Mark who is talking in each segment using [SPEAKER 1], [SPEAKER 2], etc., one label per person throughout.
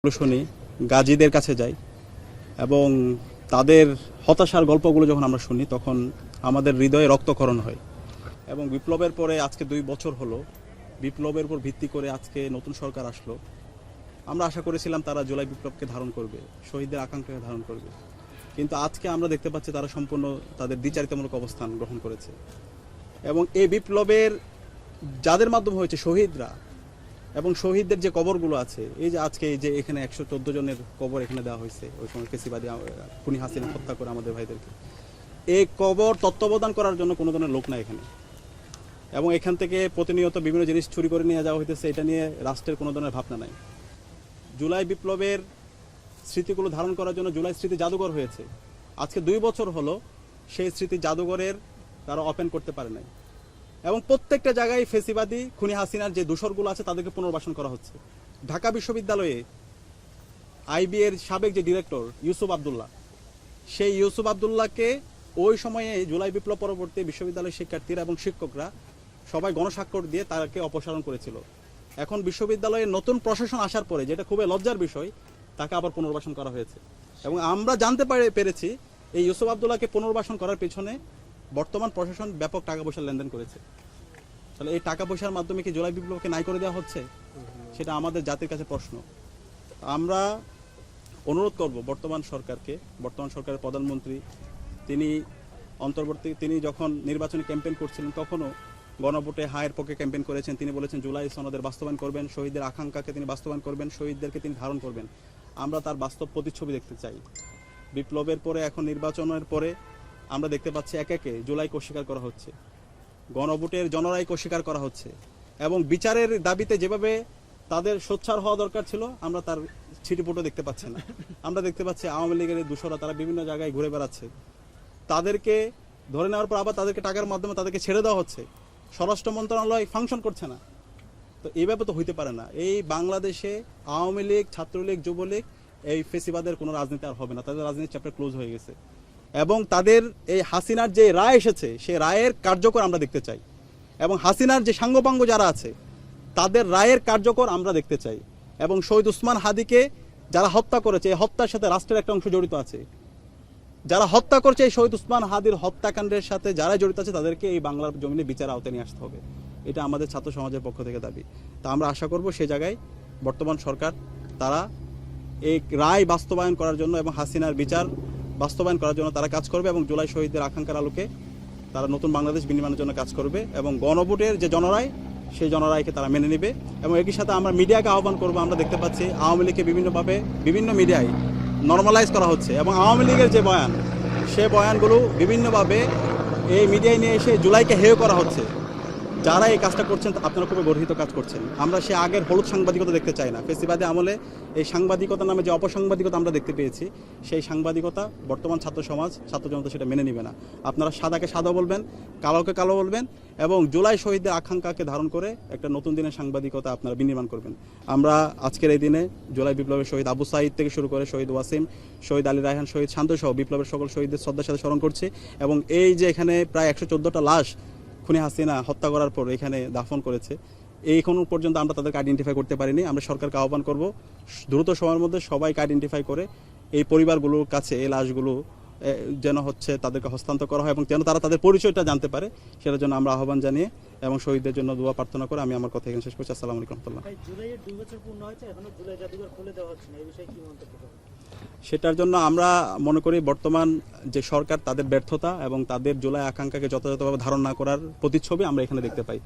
[SPEAKER 1] শুনি, গাজীদের কাছে যাই এবং তাদের হতাশার গল্পগুলো যখন আমরা শুনি তখন আমাদের হৃদয়ে রক্তক্ষরণ হয়। এবং বিপ্লবের পরে আজকে 2 বছর হলো, বিপ্লবের উপর ভিত্তি করে আজকে নতুন সরকার আসলো। আমরা আশা করেছিলাম তারা জুলাই বিপ্লবকে ধারণ করবে, শহীদদের আকাঙ্ক্ষাকে ধারণ করবে, কিন্তু আজকে আমরা দেখতে পাচ্ছি তারা সম্পূর্ণ তাদের দ্বিচারিতামূলক অবস্থান গ্রহণ করেছে। এবং এই বিপ্লবের যাদের মাধ্যমে হয়েছে শহীদরা এবং শহীদদের যে কবরগুলো আছে, এই যে আজকে এই যে এখানে 114 জনের কবর এখানে দেওয়া হয়েছে ওই সময় ফেসিবাদী খুনি হাসিনা হত্যা করে আমাদের ভাইদেরকে, এই কবর তত্ত্বাবধান করার জন্য কোনো ধরনের লোক নাই এখানে। এবং এখান থেকে প্রতিনিয়ত বিভিন্ন জিনিস চুরি করে নিয়ে যাওয়া হইতেছে, এটা নিয়ে রাষ্ট্রের কোনো ধরনের ভাবনা নাই। জুলাই বিপ্লবের স্মৃতিগুলো ধারণ করার জন্য জুলাই স্মৃতি জাদুঘর হয়েছে। আজকে 2 বছর হলো সেই স্মৃতি জাদুঘরের তারা ওপেন করতে পারে নাই। এবং প্রত্যেকটা জায়গায় ফেসিবাদী খুনি হাসিনার যে দোসরগুলো আছে তাদেরকে পুনর্বাসন করা হচ্ছে। ঢাকা বিশ্ববিদ্যালয়ে আইবি এর সাবেক যে ডিরেক্টর ইউসুফ আবদুল্লাহ, সেই ইউসুফ আবদুল্লাহকে ওই সময়ে জুলাই বিপ্লব পরবর্তী বিশ্ববিদ্যালয়ের শিক্ষার্থীরা এবং শিক্ষকরা সবাই গণস্বাক্ষর দিয়ে তাকে অপসারণ করেছিল। এখন বিশ্ববিদ্যালয়ের নতুন প্রশাসন আসার পরে, যেটা খুবই লজ্জার বিষয়, তাকে আবার পুনর্বাসন করা হয়েছে। এবং আমরা জানতে পেরেছি এই ইউসুফ আবদুল্লাহকে পুনর্বাসন করার পেছনে বর্তমান প্রশাসন ব্যাপক টাকা পয়সার লেনদেন করেছে। তাহলে এই টাকা পয়সার মাধ্যমে কি জুলাই বিপ্লবকে নাই করে দেওয়া হচ্ছে? সেটা আমাদের জাতির কাছে প্রশ্ন। আমরা অনুরোধ করব বর্তমান সরকারকে, বর্তমান সরকারের প্রধানমন্ত্রী তিনি যখন নির্বাচনী ক্যাম্পেইন করছিলেন তখনও গণভোটে হায়ের পক্ষে ক্যাম্পেইন করেছেন। তিনি বলেছেন জুলাই সনদের বাস্তবায়ন করবেন, শহীদদের আকাঙ্ক্ষাকে তিনি বাস্তবায়ন করবেন, শহীদদেরকে তিনি ধারণ করবেন। আমরা তার বাস্তব প্রতিচ্ছবি দেখতে চাই। বিপ্লবের পরে এখন নির্বাচনের পরে আমরা দেখতে পাচ্ছি একে একে জুলাইকে অস্বীকার করা হচ্ছে, গণভোটের জনরায়কে অস্বীকার করা হচ্ছে। এবং বিচারের দাবিতে যেভাবে তাদের সোচ্চার হওয়া দরকার ছিল, আমরা তার ছিটিপুটো দেখতে পাচ্ছি না। আমরা দেখতে পাচ্ছি আওয়ামী লীগের দোসররা তারা বিভিন্ন জায়গায় ঘুরে বেড়াচ্ছে, তাদেরকে ধরে নেওয়ার পর আবার তাদেরকে টাকার মাধ্যমে তাদেরকে ছেড়ে দেওয়া হচ্ছে। স্বরাষ্ট্র মন্ত্রণালয় ফাংশন করছে না। তো এইভাবে তো হইতে পারে না। এই বাংলাদেশে আওয়ামী লীগ, ছাত্রলীগ, যুবলীগ, এই ফেসিবাদের কোনো রাজনীতি আর হবে না। তাদের রাজনীতির চ্যাপ্টার ক্লোজ হয়ে গেছে। এবং তাদের এই হাসিনার যে রায় এসেছে, সেই রায়ের কার্যকর আমরা দেখতে চাই। এবং হাসিনার যে সাঙ্গপাঙ্গ যারা আছে তাদের রায়ের কার্যকর আমরা দেখতে চাই। এবং শহীদ ওসমান হাদিকে যারা হত্যা করেছে, এই হত্যার সাথে রাষ্ট্রের একটা অংশ জড়িত আছে। যারা হত্যা করছে এই শহীদ ওসমান হাদির হত্যাকাণ্ডের সাথে যারা জড়িত আছে তাদেরকে এই বাংলার জমিনে বিচার আওতায় নিয়ে আসতে হবে। এটা আমাদের ছাত্র সমাজের পক্ষ থেকে দাবি। তা আমরা আশা করব সেই জায়গায় বর্তমান সরকার তারা এই রায় বাস্তবায়ন করার জন্য এবং হাসিনার বিচার বাস্তবায়ন করার জন্য তারা কাজ করবে এবং জুলাই শহীদদের আকাঙ্ক্ষার আলোকে তারা নতুন বাংলাদেশ বিনির্মাণের জন্য কাজ করবে। এবং গণভোটের যে জনরায়, সেই জনরায়কে তারা মেনে নেবে। এবং একই সাথে আমরা মিডিয়াকে আহ্বান করবো। আমরা দেখতে পাচ্ছি আওয়ামী লীগকে বিভিন্নভাবে বিভিন্ন মিডিয়ায় নর্মালাইজ করা হচ্ছে এবং আওয়ামী লীগের যে বয়ান, সে বয়ানগুলো বিভিন্নভাবে এই মিডিয়ায় নিয়ে এসে জুলাইকে হেয় করা হচ্ছে। যারা এই কাজটা করছেন আপনারা খুবই গর্হিত কাজ করছেন। আমরা সে আগের হলুদ সাংবাদিকতা দেখতে চাই না। ফেসিবাদী আমলে এই সাংবাদিকতা নামে যে অপসাংবাদিকতা আমরা দেখতে পেয়েছি, সেই সাংবাদিকতা বর্তমান ছাত্র সমাজ, ছাত্র জনতা সেটা মেনে নেবে না। আপনারা সাদাকে সাদা বলবেন, কালোকে কালো বলবেন এবং জুলাই শহীদদের আকাঙ্ক্ষাকে ধারণ করে একটা নতুন দিনের সাংবাদিকতা আপনারা বিনির্মাণ করবেন। আমরা আজকের এই দিনে জুলাই বিপ্লবের শহীদ আবু সাঈদ থেকে শুরু করে শহীদ ওয়াসিম, শহীদ আলী রায়হান, শহীদ শান্ত সহ বিপ্লবের সকল শহীদদের শ্রদ্ধার সাথে স্মরণ করছি। এবং এই যে এখানে প্রায় 114টা লাশ খুনি হাসিনা হত্যা করার পর এখানে দাফন করেছে, এইখনো পর্যন্ত আমরা তাদেরকে আইডেন্টিফাই করতে পারিনি। আমরা সরকারকে আহ্বান করব দ্রুত সময়ের মধ্যে সবাইকে আইডেন্টিফাই করে এই পরিবারগুলোর কাছে এই লাশগুলো যেন তাদেরকে হস্তান্তর করা হয় এবং যেন তারা তাদের পরিচয়টা জানতে পারে, সেটার জন্য আমরা আহ্বান জানিয়ে এবং শহীদদের জন্য দোয়া প্রার্থনা করে আমি আমার কথা এখানে শেষ করছি। আসসালামু আলাইকুম রহমতুল্লাহ। সেটার জন্য আমরা মনে করি বর্তমান যে সরকার, তাদের ব্যর্থতা এবং তাদের জুলাই আকাঙ্ক্ষাকে যথাযথভাবে ধারণ না করার প্রতিচ্ছবি আমরা এখানে দেখতে পাই।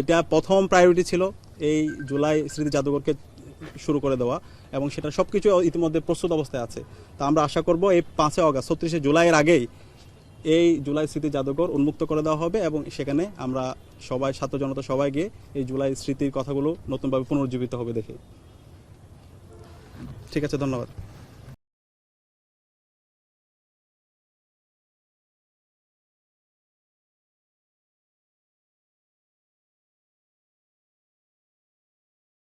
[SPEAKER 1] এটা প্রথম প্রায়োরিটি ছিল এই জুলাই স্মৃতি জাদুঘরকে শুরু করে দেওয়া এবং সেটা সব কিছু ইতিমধ্যে প্রস্তুত অবস্থায় আছে। তা আমরা আশা করব এই 5 আগস্ট 36 জুলাইয়ের আগেই এই জুলাই স্মৃতি জাদুঘর উন্মুক্ত করে দেওয়া হবে এবং সেখানে আমরা সবাই, ছাত্র জনতা সবাই গিয়ে এই জুলাই স্মৃতির কথাগুলো নতুনভাবে পুনরুজ্জীবিত হবে দেখে। ঠিক আছে, ধন্যবাদ।